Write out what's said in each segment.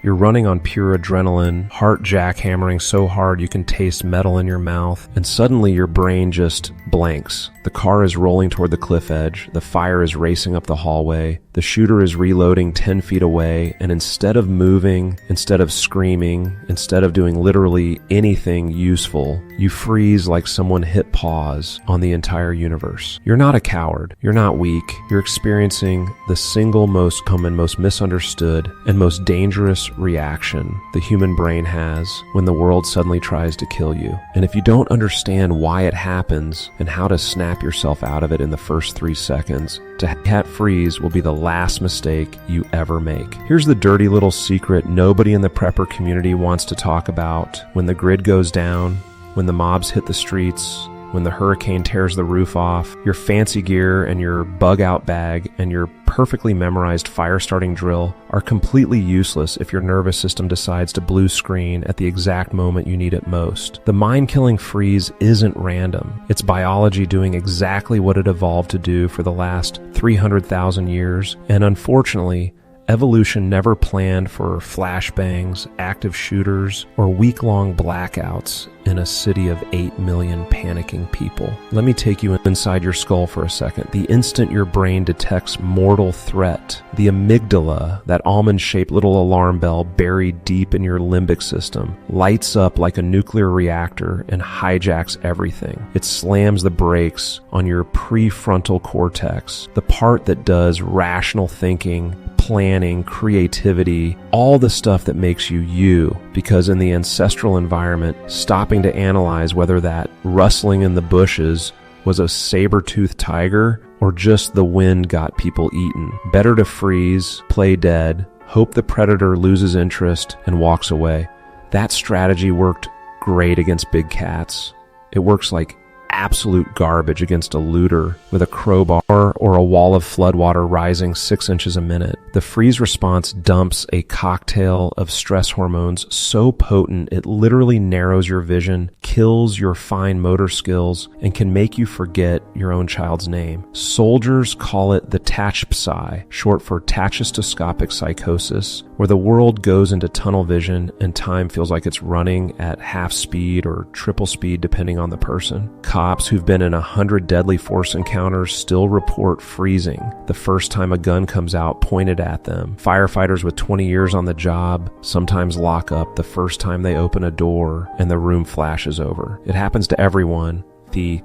You're running on pure adrenaline, heart jackhammering so hard you can taste metal in your mouth, and suddenly your brain just blanks. The car is rolling toward the cliff edge, the fire is racing up the hallway, the shooter is reloading 10 feet away, and instead of moving, instead of screaming, instead of doing literally anything useful, you freeze like someone hit pause on the entire universe. You're not a coward. You're not weak. You're experiencing the single most common, most misunderstood, and most dangerous reaction the human brain has when the world suddenly tries to kill you. And if you don't understand why it happens and how to snap yourself out of it in the first 3 seconds, to cat freeze will be the last mistake you ever make. Here's the dirty little secret nobody in the prepper community wants to talk about. When the grid goes down, when the mobs hit the streets, when the hurricane tears the roof off, your fancy gear and your bug-out bag and your perfectly memorized fire-starting drill are completely useless if your nervous system decides to blue screen at the exact moment you need it most. The mind-killing freeze isn't random. It's biology doing exactly what it evolved to do for the last 300,000 years, and unfortunately, evolution never planned for flashbangs, active shooters, or week-long blackouts in a city of 8 million panicking people. Let me take you inside your skull for a second. The instant your brain detects mortal threat, the amygdala, that almond-shaped little alarm bell buried deep in your limbic system, lights up like a nuclear reactor and hijacks everything. It slams the brakes on your prefrontal cortex, the part that does rational thinking, planning, creativity, all the stuff that makes you you, because in the ancestral environment, stopping to analyze whether that rustling in the bushes was a saber-toothed tiger or just the wind got people eaten. Better to freeze, play dead, hope the predator loses interest and walks away. That strategy worked great against big cats. It works like absolute garbage against a looter with a crowbar or a wall of floodwater rising 6 inches a minute. The freeze response dumps a cocktail of stress hormones so potent it literally narrows your vision, kills your fine motor skills, and can make you forget your own child's name. Soldiers call it the tachpsi, short for tachistoscopic psychosis, where the world goes into tunnel vision and time feels like it's running at half speed or triple speed depending on the person. Cops who've been in 100 deadly force encounters still report freezing the first time a gun comes out pointed at them. Firefighters with 20 years on the job sometimes lock up the first time they open a door and the room flashes over. It happens to everyone. The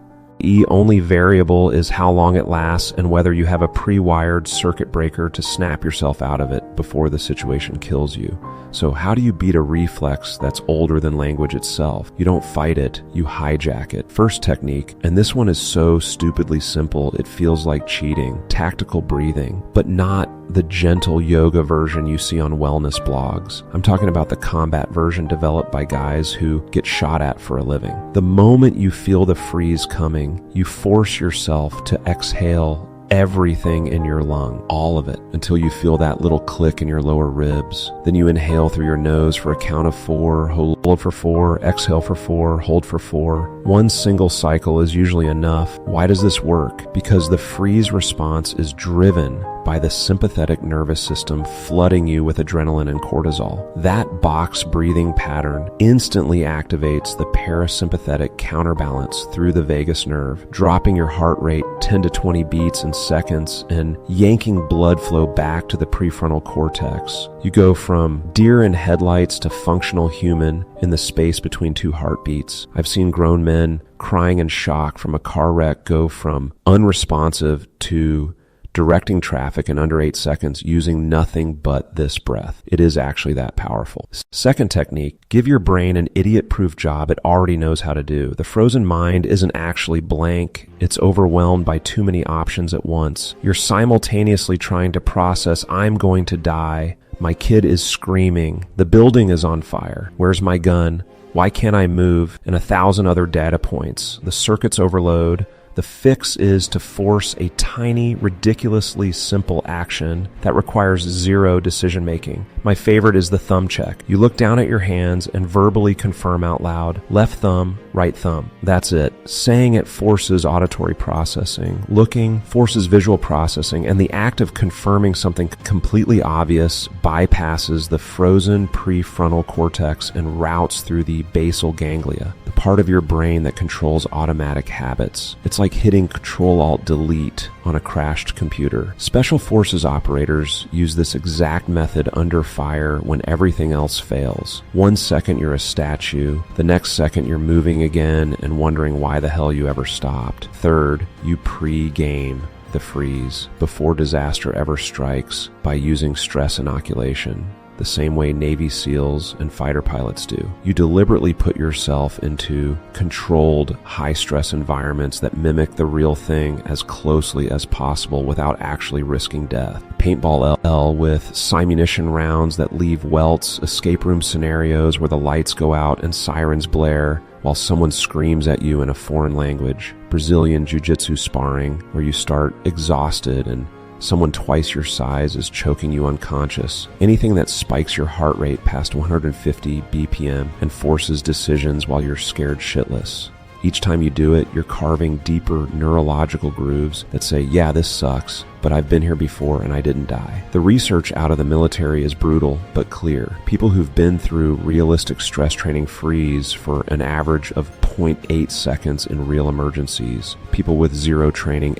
only variable is how long it lasts and whether you have a pre-wired circuit breaker to snap yourself out of it before the situation kills you. So how do you beat a reflex that's older than language itself? You don't fight it, you hijack it. First technique, and this one is so stupidly simple it feels like cheating, tactical breathing, but not the gentle yoga version you see on wellness blogs. I'm talking about the combat version developed by guys who get shot at for a living. The moment you feel the freeze coming, you force yourself to exhale everything in your lung, all of it, until you feel that little click in your lower ribs. Then you inhale through your nose for a count of 4, hold for 4, exhale for 4, hold for 4. One single cycle is usually enough. Why does this work? Because the freeze response is driven by the sympathetic nervous system flooding you with adrenaline and cortisol. That box breathing pattern instantly activates the parasympathetic counterbalance through the vagus nerve, dropping your heart rate 10 to 20 beats in seconds and yanking blood flow back to the prefrontal cortex. You go from deer in headlights to functional human in the space between 2 heartbeats. I've seen grown men crying in shock from a car wreck go from unresponsive to directing traffic in under 8 seconds using nothing but this breath. It is actually that powerful. Second technique, give your brain an idiot-proof job it already knows how to do. The frozen mind isn't actually blank. It's overwhelmed by too many options at once. You're simultaneously trying to process, I'm going to die, my kid is screaming, the building is on fire, where's my gun, why can't I move, and 1,000 other data points. The circuits overload. The fix is to force a tiny, ridiculously simple action that requires 0 decision-making. My favorite is the thumb check. You look down at your hands and verbally confirm out loud, left thumb, right thumb. That's it. Saying it forces auditory processing. Looking forces visual processing, and the act of confirming something completely obvious bypasses the frozen prefrontal cortex and routes through the basal ganglia, the part of your brain that controls automatic habits. It's like hitting Control-Alt-Delete on a crashed computer. Special Forces operators use this exact method under fire when everything else fails. 1 second you're a statue, the next second you're moving again and wondering why the hell you ever stopped. Third, you pre-game the freeze before disaster ever strikes by using stress inoculation, the same way Navy SEALs and fighter pilots do. You deliberately put yourself into controlled, high-stress environments that mimic the real thing as closely as possible without actually risking death. Paintball L with simunition rounds that leave welts, escape room scenarios where the lights go out and sirens blare while someone screams at you in a foreign language. Brazilian jiu-jitsu sparring where you start exhausted and someone twice your size is choking you unconscious. Anything that spikes your heart rate past 150 BPM and forces decisions while you're scared shitless. Each time you do it, you're carving deeper neurological grooves that say, yeah, this sucks, but I've been here before and I didn't die. The research out of the military is brutal, but clear. People who've been through realistic stress training freeze for an average of 0.8 seconds in real emergencies. People with zero training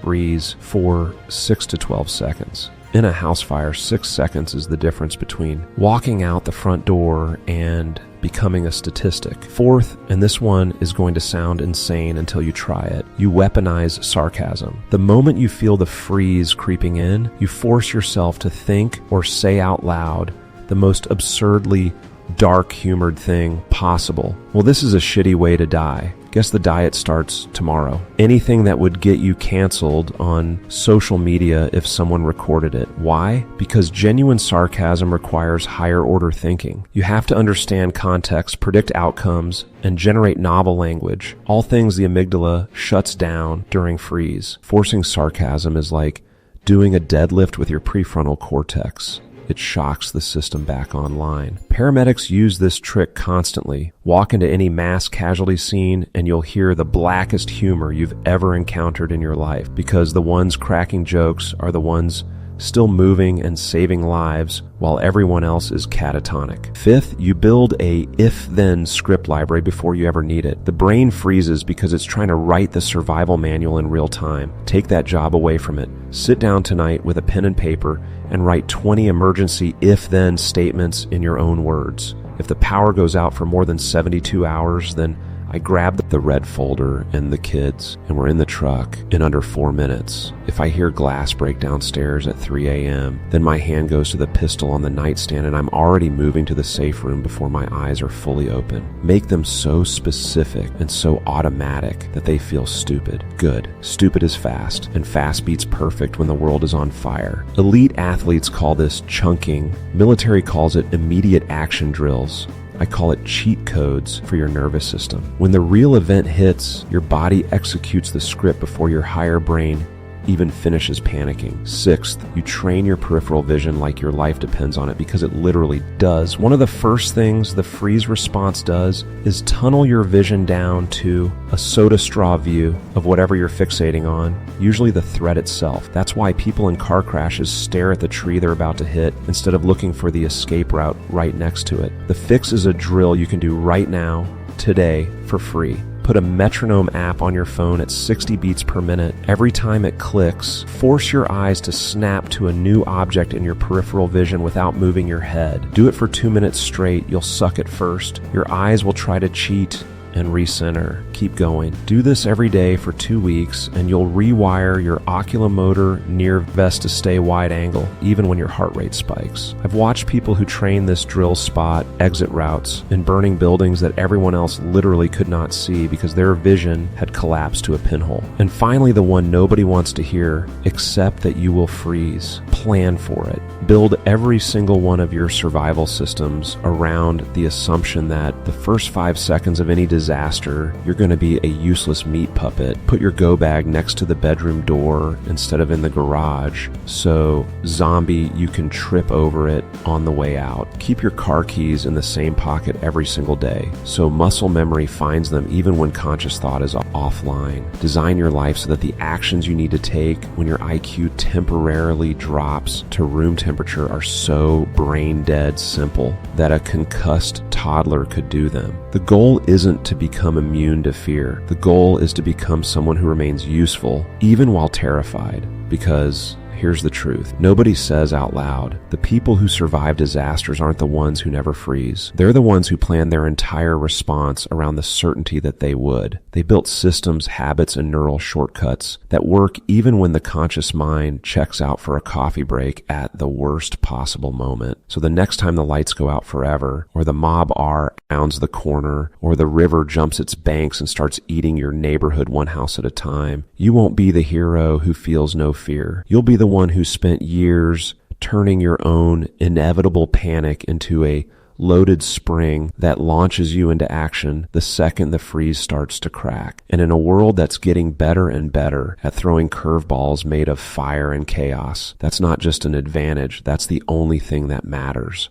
freeze for 6 to 12 seconds. In a house fire, 6 seconds is the difference between walking out the front door and becoming a statistic. Fourth, and this one is going to sound insane until you try it, you weaponize sarcasm. The moment you feel the freeze creeping in, you force yourself to think or say out loud the most absurdly dark-humored thing possible. Well, this is a shitty way to die. Guess the diet starts tomorrow. Anything that would get you canceled on social media if someone recorded it. Why? Because genuine sarcasm requires higher order thinking. You have to understand context, predict outcomes, and generate novel language. All things the amygdala shuts down during freeze. Forcing sarcasm is like doing a deadlift with your prefrontal cortex. It shocks the system back online. Paramedics use this trick constantly. Walk into any mass casualty scene and you'll hear the blackest humor you've ever encountered in your life, because the ones cracking jokes are the ones still moving and saving lives while everyone else is catatonic. Fifth, you build a if-then script library before you ever need it. The brain freezes because it's trying to write the survival manual in real time. Take that job away from it. Sit down tonight with a pen and paper and write 20 emergency if-then statements in your own words. If the power goes out for more than 72 hours, then I grabbed the red folder and the kids, and we're in the truck in under 4 minutes. If I hear glass break downstairs at 3 a.m., then my hand goes to the pistol on the nightstand and I'm already moving to the safe room before my eyes are fully open. Make them so specific and so automatic that they feel stupid. Good. Stupid is fast, and fast beats perfect when the world is on fire. Elite athletes call this chunking. Military calls it immediate action drills. I call it cheat codes for your nervous system. When the real event hits, your body executes the script before your higher brain even finishes panicking. Sixth, you train your peripheral vision like your life depends on it, because it literally does. One of the first things the freeze response does is tunnel your vision down to a soda straw view of whatever you're fixating on, usually the threat itself. That's why people in car crashes stare at the tree they're about to hit instead of looking for the escape route right next to it. The fix is a drill you can do right now, today, for free. Put a metronome app on your phone at 60 beats per minute. Every time it clicks, force your eyes to snap to a new object in your peripheral vision without moving your head. Do it for 2 minutes straight. You'll suck at first. Your eyes will try to cheat and recenter. Keep going. Do this every day for 2 weeks and you'll rewire your oculomotor near vest to stay wide angle, even when your heart rate spikes. I've watched people who train this drill spot exit routes in burning buildings that everyone else literally could not see because their vision had collapsed to a pinhole. And finally, the one nobody wants to hear, accept that you will freeze. Plan for it. Build every single one of your survival systems around the assumption that the first 5 seconds of any disaster disaster, you're going to be a useless meat puppet. Put your go bag next to the bedroom door instead of in the garage, so zombie, you can trip over it on the way out. Keep your car keys in the same pocket every single day, so muscle memory finds them even when conscious thought is offline. Design your life so that the actions you need to take when your IQ temporarily drops to room temperature are so brain dead simple that a concussed toddler could do them. The goal isn't to become immune to fear. The goal is to become someone who remains useful even while terrified, because here's the truth. Nobody says out loud, the people who survive disasters aren't the ones who never freeze. They're the ones who plan their entire response around the certainty that they would. They built systems, habits, and neural shortcuts that work even when the conscious mind checks out for a coffee break at the worst possible moment. So the next time the lights go out forever, or the mob R rounds the corner, or the river jumps its banks and starts eating your neighborhood one house at a time, you won't be the hero who feels no fear. You'll be the one who spent years turning your own inevitable panic into a loaded spring that launches you into action the second the freeze starts to crack. And in a world that's getting better and better at throwing curveballs made of fire and chaos, that's not just an advantage, that's the only thing that matters.